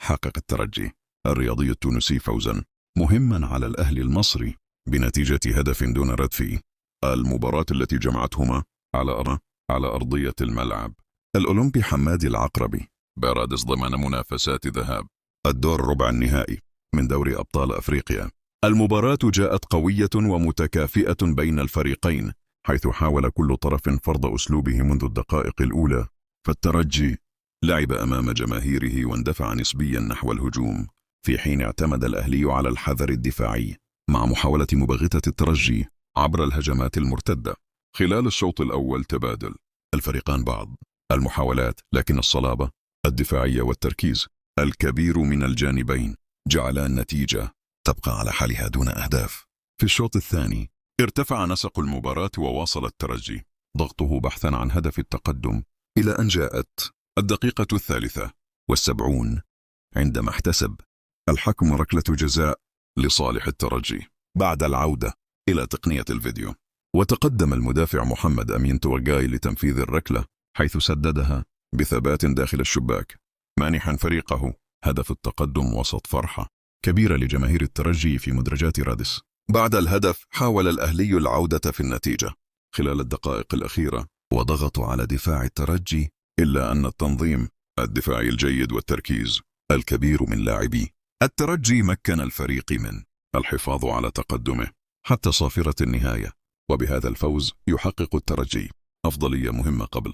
حقق الترجي الرياضي التونسي فوزا مهما على الأهلي المصري بنتيجة هدف دون رد في المباراة التي جمعتهما على أرضية الملعب الأولمبي حمادي العقربي بارادس ضمن منافسات ذهاب الدور ربع النهائي من دوري أبطال أفريقيا. المباراة جاءت قوية ومتكافئة بين الفريقين، حيث حاول كل طرف فرض أسلوبه منذ الدقائق الأولى. فالترجي لعب أمام جماهيره واندفع نسبيا نحو الهجوم، في حين اعتمد الأهلي على الحذر الدفاعي مع محاولة مباغتة الترجي عبر الهجمات المرتدة. خلال الشوط الأول تبادل الفريقان بعض المحاولات، لكن الصلابة الدفاعية والتركيز الكبير من الجانبين جعل النتيجة تبقى على حالها دون أهداف. في الشوط الثاني ارتفع نسق المباراة وواصل الترجي ضغطه بحثا عن هدف التقدم، إلى أن جاءت الدقيقة 73 عندما احتسب الحكم ركلة جزاء لصالح الترجي بعد العودة إلى تقنية الفيديو. وتقدم المدافع محمد أمين توقاي لتنفيذ الركلة، حيث سددها بثبات داخل الشباك، مانحا فريقه هدف التقدم وسط فرحة كبيرة لجماهير الترجي في مدرجات رادس. بعد الهدف حاول الأهلي العودة في النتيجة خلال الدقائق الأخيرة وضغطوا على دفاع الترجي، إلا أن التنظيم الدفاعي الجيد والتركيز الكبير من لاعبي الترجي مكن الفريق من الحفاظ على تقدمه حتى صافرة النهاية. وبهذا الفوز يحقق الترجي أفضلية مهمة قبل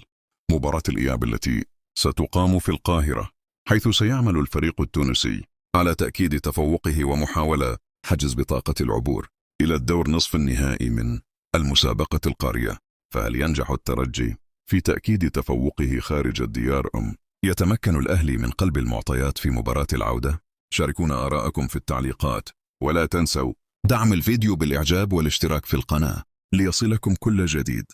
مباراة الإياب التي ستقام في القاهرة، حيث سيعمل الفريق التونسي على تأكيد تفوقه ومحاولة حجز بطاقة العبور إلى الدور نصف النهائي من المسابقة القارية. فهل ينجح الترجي في تأكيد تفوقه خارج الديار يتمكن الأهلي من قلب المعطيات في مباراة العودة؟ شاركونا آراءكم في التعليقات، ولا تنسوا دعم الفيديو بالإعجاب والاشتراك في القناة ليصلكم كل جديد.